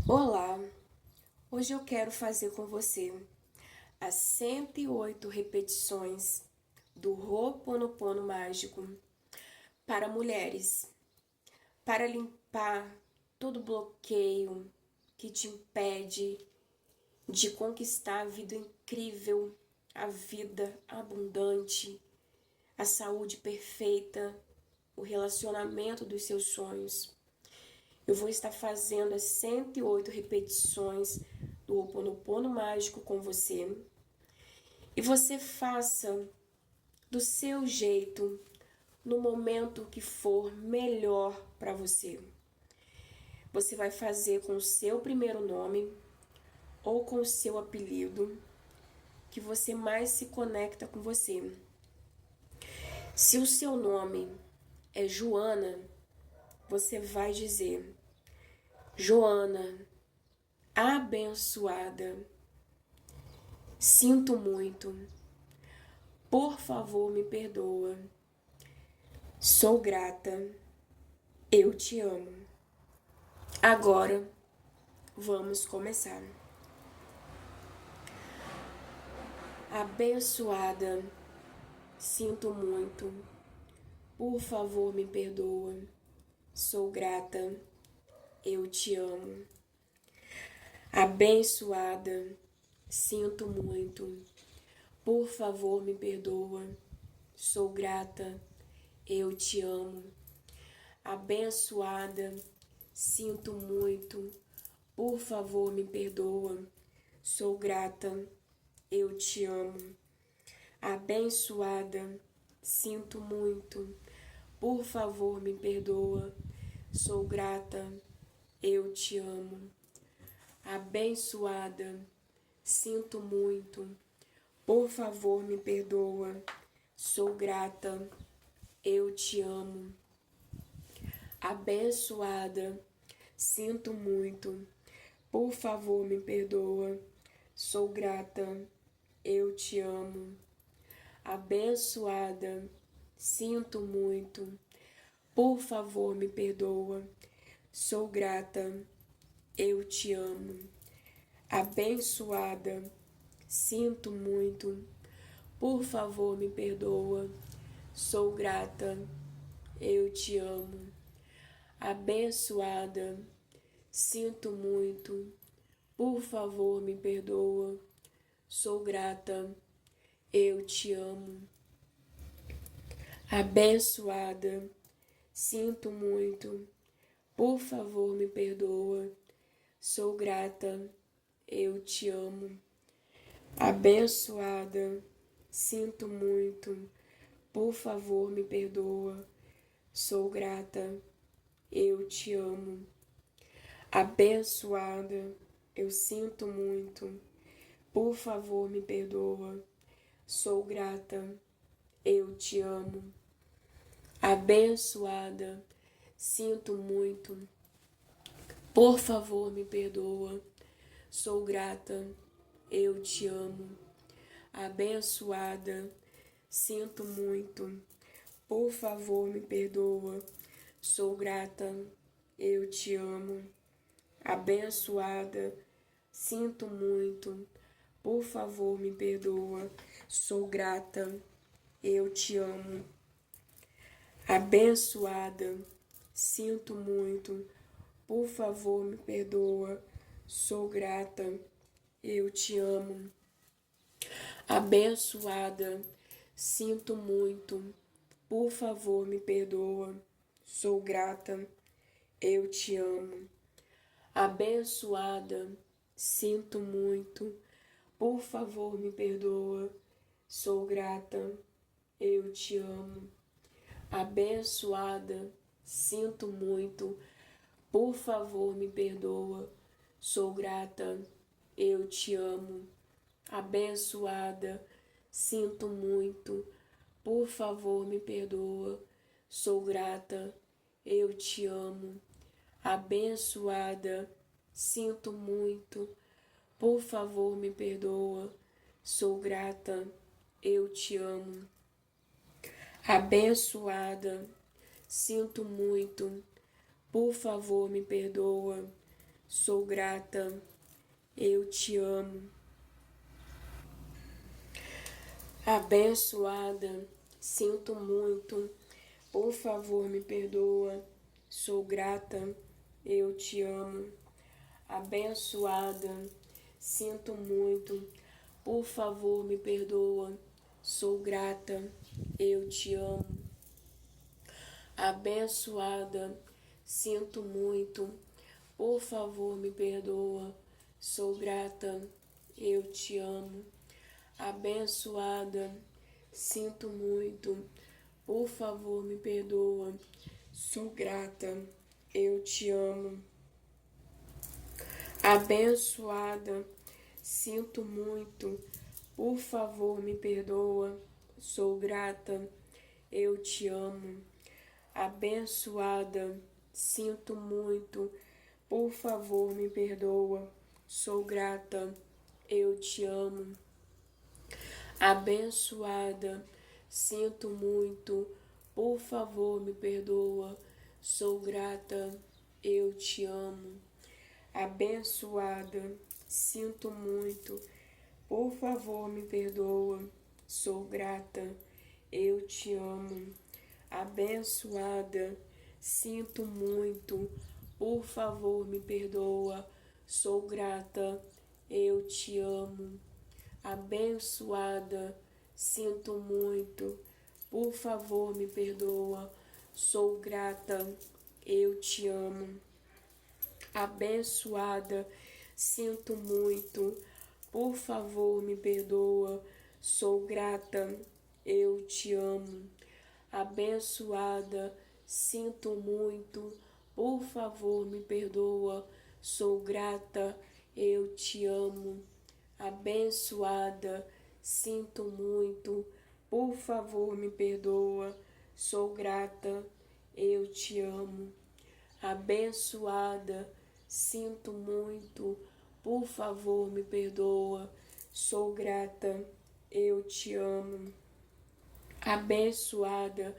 Olá, hoje eu quero fazer com você as 108 repetições do Ho'oponopono mágico para mulheres, para limpar todo bloqueio que te impede de conquistar a vida incrível, a vida abundante, a saúde perfeita, o relacionamento dos seus sonhos. Eu vou estar fazendo as 108 repetições do Ho'oponopono mágico com você. E você faça do seu jeito, no momento que for melhor para você. Você vai fazer com o seu primeiro nome ou com o seu apelido, que você mais se conecta com você. Se o seu nome é Joana, você vai dizer: Joana, abençoada, sinto muito, por favor me perdoa, sou grata, eu te amo. Agora vamos começar. Abençoada, sinto muito, por favor me perdoa, sou grata, eu te amo. Abençoada, sinto muito, por favor me perdoa, sou grata, eu te amo. Abençoada, sinto muito, por favor me perdoa, sou grata, eu te amo. Abençoada, sinto muito, por favor me perdoa, sou grata, eu te amo. Abençoada, sinto muito, por favor me perdoa, sou grata, eu te amo. Abençoada, sinto muito, por favor me perdoa, sou grata, eu te amo. Abençoada, sinto muito, por favor me perdoa, sou grata, eu te amo. Abençoada, sinto muito, por favor me perdoa, sou grata, eu te amo. Abençoada, sinto muito, por favor me perdoa, sou grata, eu te amo. Abençoada, sinto muito, por favor me perdoa, sou grata, eu te amo. Abençoada, sinto muito, por favor me perdoa, sou grata, eu te amo. Abençoada, eu sinto muito, por favor me perdoa, sou grata, eu te amo. Abençoada, sinto muito, por favor me perdoa, sou grata, eu te amo. Abençoada, sinto muito, por favor me perdoa, sou grata, eu te amo. Abençoada, sinto muito, por favor me perdoa, sou grata, eu te amo. Abençoada, sinto muito, por favor me perdoa, sou grata, eu te amo. Abençoada, sinto muito, por favor me perdoa, sou grata, eu te amo. Abençoada, sinto muito, por favor me perdoa, sou grata, eu te amo. Abençoada, sinto muito, por favor me perdoa, sou grata, eu te amo. Abençoada, sinto muito, por favor me perdoa, sou grata, eu te amo. Abençoada, sinto muito, por favor me perdoa, sou grata, eu te amo. Abençoada, sinto muito, por favor me perdoa, sou grata, eu te amo. Abençoada, sinto muito, por favor me perdoa, sou grata, eu te amo. Abençoada, sinto muito, por favor me perdoa, sou grata, eu te amo. Abençoada, sinto muito, por favor me perdoa, sou grata, eu te amo. Abençoada, sinto muito, por favor me perdoa, sou grata, eu te amo. Abençoada, sinto muito, por favor me perdoa, sou grata, eu te amo. Abençoada, sinto muito, por favor me perdoa, sou grata, eu te amo. Abençoada, sinto muito, por favor me perdoa, sou grata, eu te amo. Abençoada, sinto muito, por favor me perdoa, sou grata, eu te amo. Abençoada, sinto muito, por favor me perdoa, sou grata, eu te amo. Abençoada, sinto muito, por favor me perdoa, sou grata, eu te amo. Abençoada, sinto muito, por favor me perdoa, sou grata, eu te amo. Abençoada, sinto muito, por favor me perdoa, sou grata, eu te amo. Abençoada, sinto muito, por favor me perdoa, sou grata, eu te amo. Abençoada, sinto muito, por favor me perdoa, sou grata, eu te amo. Abençoada,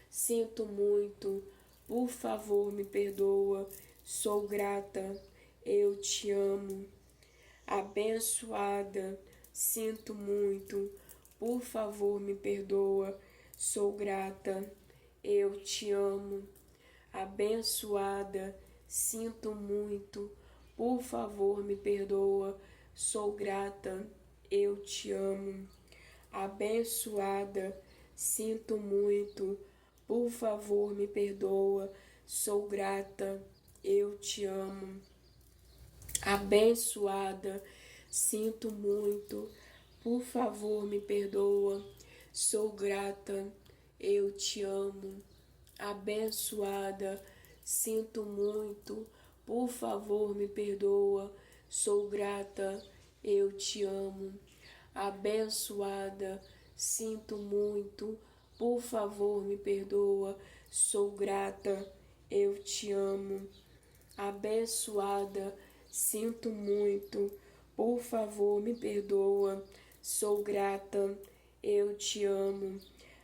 sinto muito, por favor me perdoa, sou grata, eu te amo. Abençoada, sinto muito, por favor me perdoa, sou grata, eu te amo. Abençoada, sinto muito, por favor me perdoa, sou grata, eu te amo. Abençoada, sinto muito, por favor me perdoa, sou grata, eu te amo. Abençoada, sinto muito, por favor me perdoa, sou grata, eu te amo. Abençoada, sinto muito, por favor me perdoa, sou grata, eu te amo. Abençoada, sinto muito, por favor me perdoa, sou grata, eu te amo. Abençoada, sinto muito, por favor me perdoa, sou grata, eu te amo.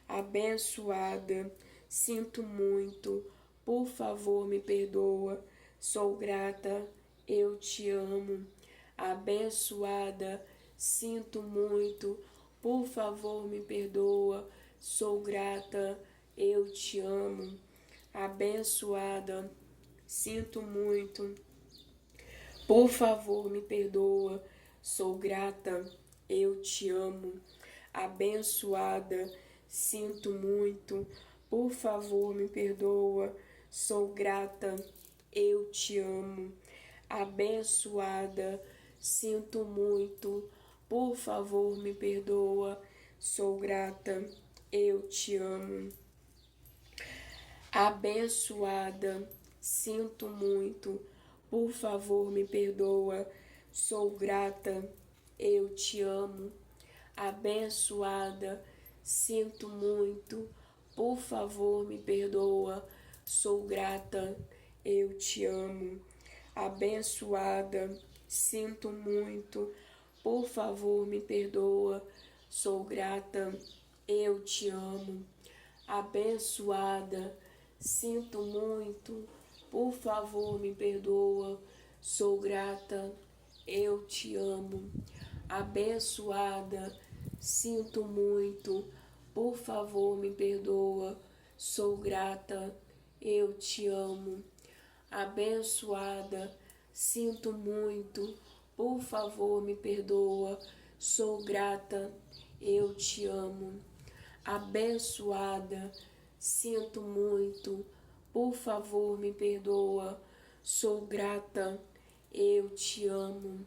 Abençoada, sinto muito, por favor me perdoa, sou grata, eu te amo. Abençoada, sinto muito, por favor me perdoa, sou grata, eu te amo. Abençoada, sinto muito, por favor me perdoa, sou grata, eu te amo. Abençoada, sinto muito, por favor me perdoa, sou grata, eu te amo. Abençoada, sinto muito, por favor me perdoa, sou grata, eu te amo. Abençoada, sinto muito, por favor me perdoa, sou grata, eu te amo. Abençoada, sinto muito, por favor me perdoa, sou grata, eu te amo. Abençoada, sinto muito, por favor me perdoa, sou grata, eu te amo. Abençoada, sinto muito, por favor me perdoa, sou grata, eu te amo. Abençoada, sinto muito, por favor me perdoa, sou grata, eu te amo. Abençoada, sinto muito, por favor me perdoa, sou grata, eu te amo. Abençoada, sinto muito, por favor me perdoa, sou grata, eu te amo.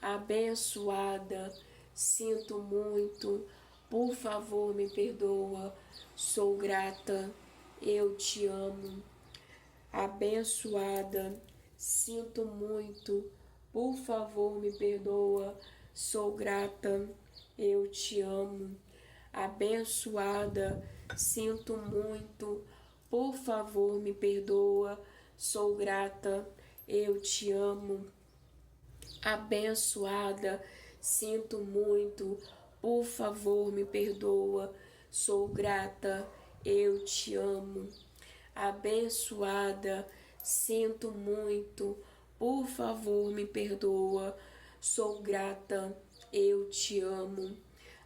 Abençoada, sinto muito, por favor me perdoa, sou grata, eu te amo. Abençoada, sinto muito, por favor me perdoa, sou grata, eu te amo. Abençoada, sinto muito, por favor me perdoa, sou grata, eu te amo. Abençoada, sinto muito, por favor me perdoa, sou grata, eu te amo. Abençoada, sinto muito, por favor me perdoa, sou grata, eu te amo.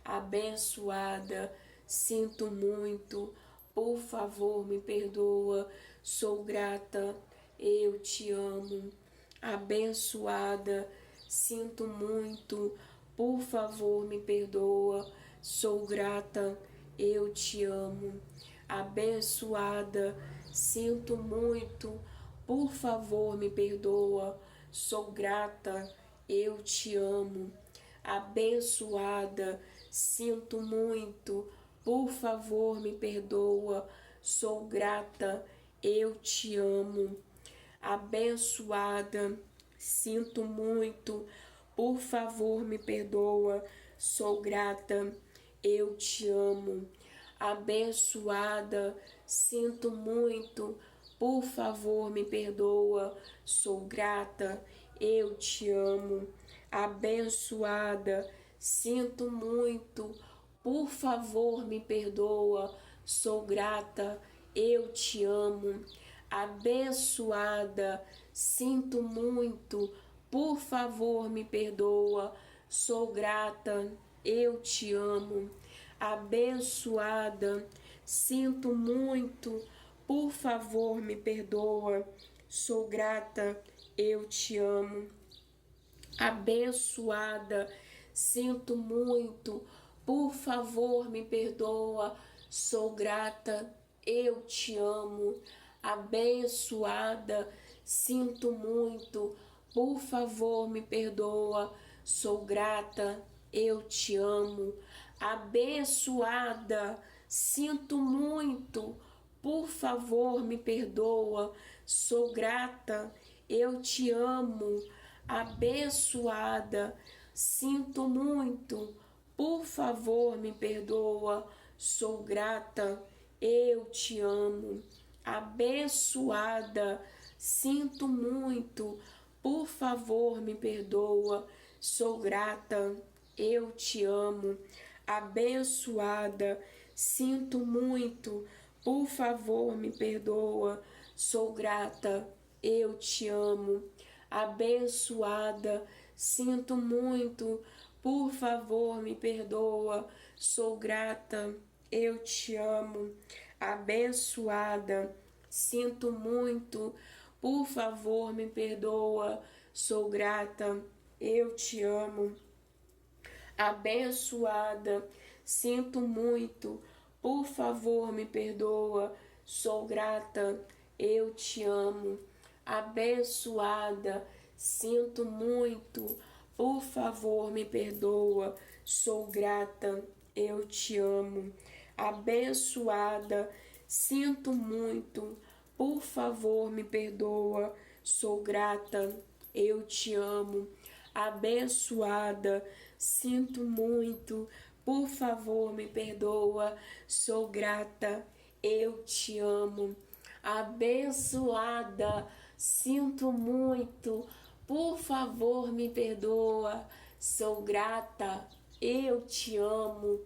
Abençoada, sinto muito, por favor me perdoa, sou grata, eu te amo. Abençoada, sinto muito, por favor me perdoa, sou grata, eu te amo. Abençoada, sinto muito, por favor me perdoa, sou grata, eu te amo. Abençoada, sinto muito, por favor me perdoa, sou grata, eu te amo. Abençoada, sinto muito, por favor me perdoa, sou grata, eu te amo. Abençoada, sinto muito, por favor me perdoa, sou grata, eu te amo. Abençoada, sinto muito, por favor me perdoa, sou grata, eu te amo. Abençoada, sinto muito, por favor me perdoa, sou grata, eu te amo. Abençoada, sinto muito, por favor me perdoa, sou grata, eu te amo. Abençoada, sinto muito, por favor me perdoa, sou grata, eu te amo. Abençoada, sinto muito, por favor me perdoa, sou grata, eu te amo. Abençoada, sinto muito, por favor me perdoa, sou grata, eu te amo. Abençoada, sinto muito, por favor me perdoa, sou grata, eu te amo. Abençoada, sinto muito, por favor me perdoa, sou grata, eu te amo. Abençoada, sinto muito, por favor me perdoa, sou grata, eu te amo. Abençoada, sinto muito, por favor me perdoa, sou grata, eu te amo. Abençoada, sinto muito, por favor me perdoa, sou grata, eu te amo. Abençoada, sinto muito, por favor me perdoa, sou grata, eu te amo. Abençoada, sinto muito, por favor me perdoa, sou grata, eu te amo. Abençoada, sinto muito, por favor me perdoa, sou grata, eu te amo. Abençoada, sinto muito, por favor me perdoa, sou grata, eu te amo. Abençoada, sinto muito, por favor me perdoa, sou grata, eu te amo.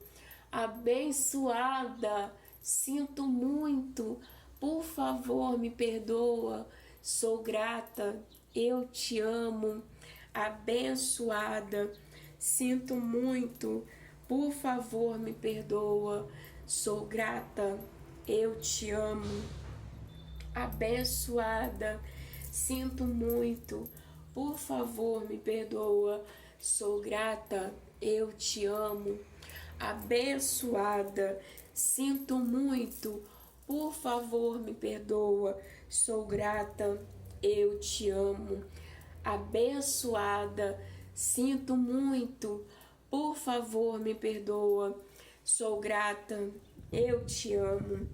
Abençoada, sinto muito, por favor me perdoa, sou grata, eu te amo. Abençoada, sinto muito, por favor, me perdoa. Sou grata, eu te amo. Abençoada, sinto muito, por favor, me perdoa. Sou grata, eu te amo. Abençoada, sinto muito, por favor, me perdoa. Sou grata, eu te amo. Abençoada, sinto muito, por favor, me perdoa. Sou grata, eu te amo.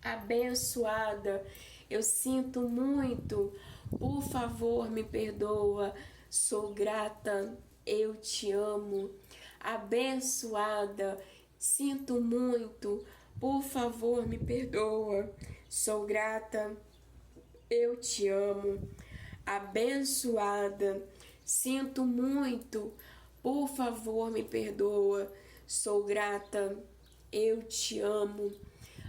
Abençoada, eu sinto muito, por favor, me perdoa. Sou grata, eu te amo. Abençoada, sinto muito, por favor, me perdoa. Sou grata, eu te amo. Abençoada, sinto muito, por favor, me perdoa. Sou grata, eu te amo.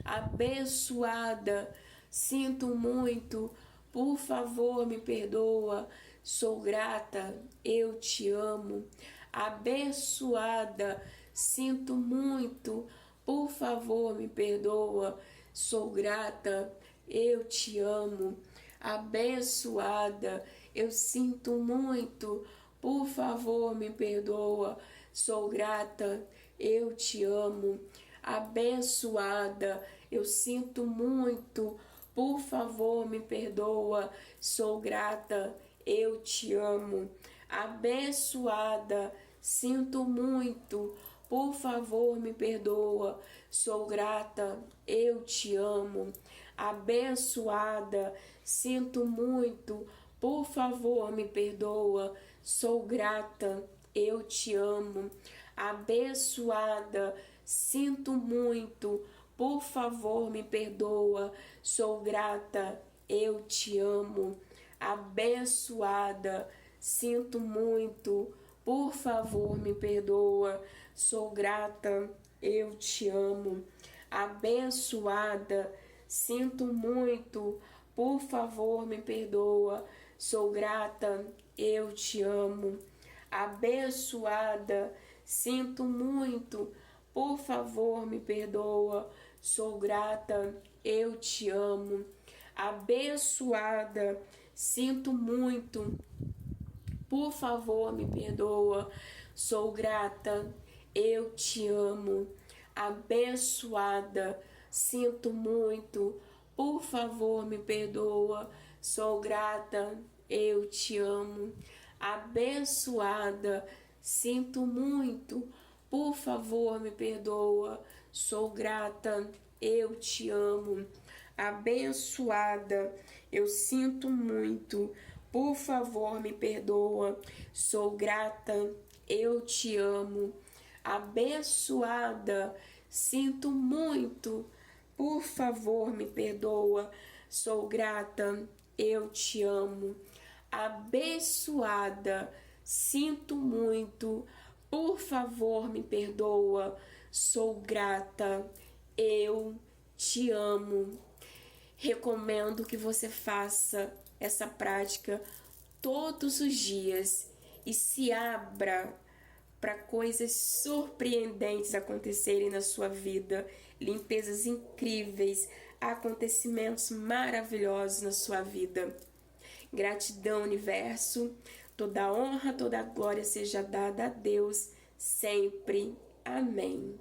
Abençoada, sinto muito, por favor, me perdoa. Sou grata, eu te amo. Abençoada, sinto muito, por favor, me perdoa. Sou grata, eu te amo. Abençoada, eu sinto muito, por favor, me perdoa. Sou grata, eu te amo. Abençoada, eu sinto muito, por favor, me perdoa. Sou grata, eu te amo. Abençoada, sinto muito, por favor, me perdoa. Sou grata, eu te amo. Abençoada, sinto muito, por favor, me perdoa. Sou grata, eu te amo. Abençoada, sinto muito, por favor, me perdoa. Sou grata, eu te amo. Abençoada, sinto muito, por favor, me perdoa. Sou grata, eu te amo. Abençoada, sinto muito, por favor, me perdoa. Sou grata, eu te amo. Abençoada, sinto muito, por favor, me perdoa. Sou grata, eu te amo. Abençoada, sinto muito, por favor, me perdoa. Sou grata, eu te amo. Abençoada, sinto muito, por favor, me perdoa. Sou grata, eu te amo. Abençoada, sinto muito, por favor, me perdoa. Sou grata, eu te amo. Abençoada, eu sinto muito, por favor, me perdoa. Sou grata, eu te amo. Abençoada, sinto muito, por favor, me perdoa. Sou grata, eu te amo. Abençoada, sinto muito, por favor, me perdoa. Sou grata, eu te amo. Recomendo que você faça essa prática todos os dias e se abra para coisas surpreendentes acontecerem na sua vida, limpezas incríveis, acontecimentos maravilhosos na sua vida. Gratidão, universo, toda honra, toda glória seja dada a Deus sempre. Amém.